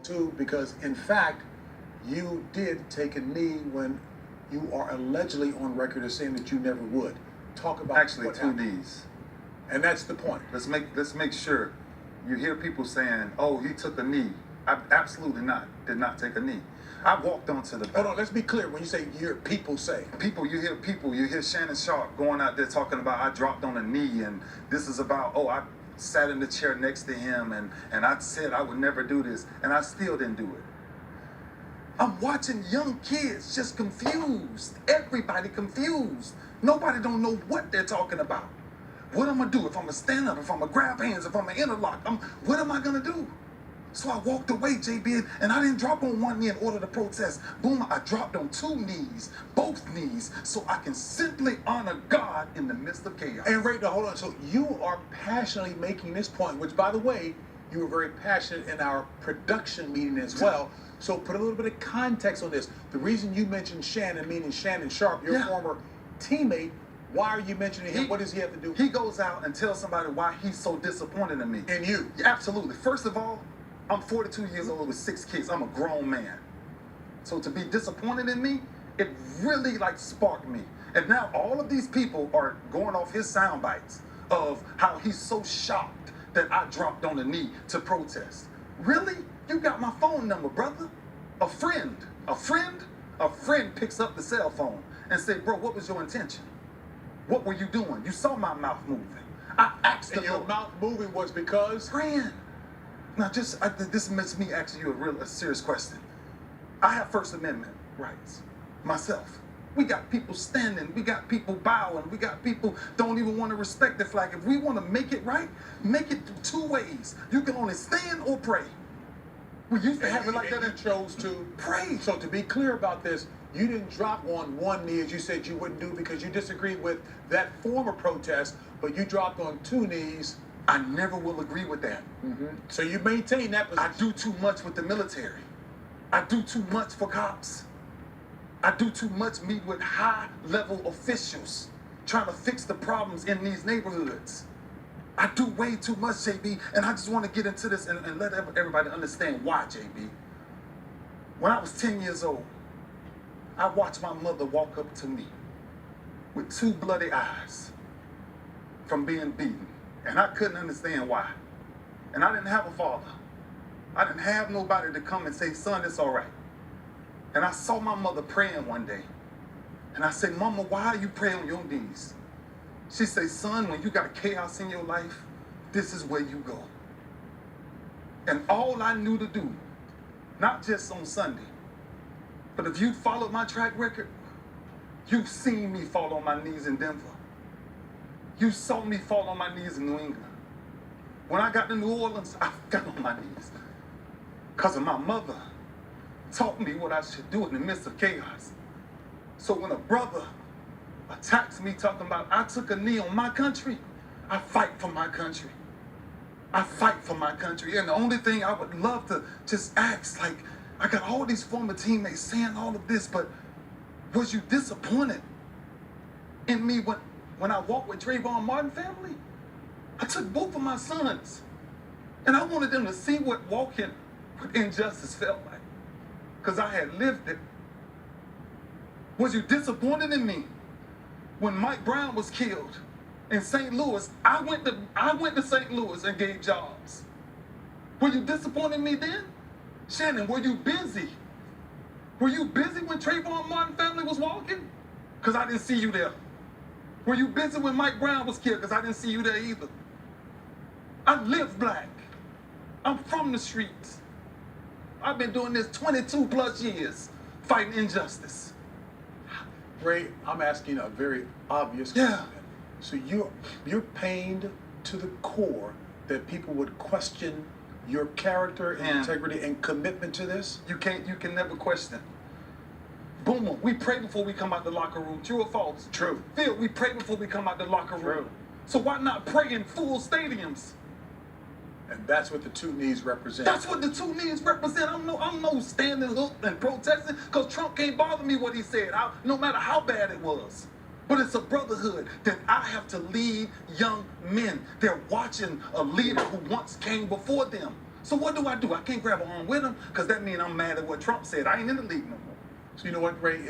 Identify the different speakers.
Speaker 1: too, because in fact, you did take a knee when you are allegedly on record as saying that you never would. Talk about
Speaker 2: Actually,
Speaker 1: what
Speaker 2: two
Speaker 1: happened.
Speaker 2: knees.
Speaker 1: And that's the point.
Speaker 2: Let's make sure. You hear people saying, "Oh, he took a knee." I absolutely not. Did not take a knee. I walked onto the.
Speaker 1: Hold on, let's be clear. When you say you hear people say,
Speaker 2: You hear Shannon Sharp going out there talking about I dropped on a knee, and this is about, oh, I sat in the chair next to him, and I said I would never do this, and I still didn't do it. I'm watching young kids just confused. Everybody confused. Nobody don't know what they're talking about. What am I gonna do? If I'm gonna stand up, if I'm gonna grab hands, if I'm gonna interlock, what am I gonna do? So I walked away, JB, and I didn't drop on one knee in order to protest. Boom, I dropped on two knees, both knees, so I can simply honor God in the midst of chaos.
Speaker 1: and Ray, now hold on. So you are passionately making this point, which, by the way, you were very passionate in our production meeting as well. So put a little bit of context on this. The reason you mentioned Shannon, meaning Shannon Sharp, your former teammate, why are you mentioning him? What does he have to do?
Speaker 2: He goes out and tells somebody why he's so disappointed in me.
Speaker 1: And you.
Speaker 2: Yeah, absolutely. First of all, I'm 42 years old with 6 kids. I'm a grown man. So to be disappointed in me, it really sparked me. And now all of these people are going off his sound bites of how he's so shocked that I dropped on a knee to protest. Really? You got my phone number, brother. A friend picks up the cell phone and said, bro, what was your intention? What were you doing? You saw my mouth moving. I asked
Speaker 1: And your mouth moving was because?
Speaker 2: Friend. Now, this makes me ask you a serious question. I have First Amendment rights myself. We got people standing, we got people bowing, we got people don't even want to respect the flag. If we want to make it right, make it two ways. You can only stand or pray. We used to have it like that.
Speaker 1: You chose to
Speaker 2: pray.
Speaker 1: So to be clear about this, you didn't drop on one knee as you said you wouldn't do because you disagreed with that former protest, but you dropped on two knees.
Speaker 2: I never will agree with that.
Speaker 1: So you maintain that position.
Speaker 2: I do too much with the military. I do too much for cops. I do too much meet with high-level officials trying to fix the problems in these neighborhoods. I do way too much, JB, and I just want to get into this and let everybody understand why, JB. When I was 10 years old, I watched my mother walk up to me with 2 bloody eyes from being beaten, and I couldn't understand why. And I didn't have a father. I didn't have nobody to come and say, son, it's all right. And I saw my mother praying one day. And I said, Mama, why are you praying on your knees? She said, son, when you got chaos in your life, this is where you go. And all I knew to do, not just on Sunday, but if you followed my track record, you've seen me fall on my knees in Denver. You saw me fall on my knees in New England. When I got to New Orleans, I got on my knees because of my mother taught me what I should do in the midst of chaos. So when a brother attacks me talking about I took a knee on my country, I fight for my country. I fight for my country. And the only thing I would love to just ask, I got all these former teammates saying all of this, but was you disappointed in me when I walked with Trayvon Martin family? I took both of my sons, and I wanted them to see what walking with injustice felt like, because I had lived it. Was you disappointed in me when Mike Brown was killed in St. Louis? I went to St. Louis and gave jobs. Were you disappointed in me then? Shannon, were you busy? Were you busy when Trayvon Martin family was walking? Because I didn't see you there. Were you busy when Mike Brown was killed? Because I didn't see you there either. I live black. I'm from the streets. I've been doing this 22 plus years, fighting injustice.
Speaker 1: Ray, I'm asking a very obvious question. So you're pained to the core that people would question your character and integrity and commitment to this?
Speaker 2: You can never question. Boomer, we pray before we come out the locker room. True or false?
Speaker 1: True.
Speaker 2: Phil, we pray before we come out the locker room.
Speaker 1: True.
Speaker 2: So why not pray in full stadiums?
Speaker 1: And that's what the two knees represent.
Speaker 2: That's what the two knees represent. I'm no standing up and protesting because Trump can't bother me what he said, no matter how bad it was. But it's a brotherhood that I have to lead young men. They're watching a leader who once came before them. So what do? I can't grab an arm with him because that means I'm mad at what Trump said. I ain't in the league no more.
Speaker 1: So you know what, Ray?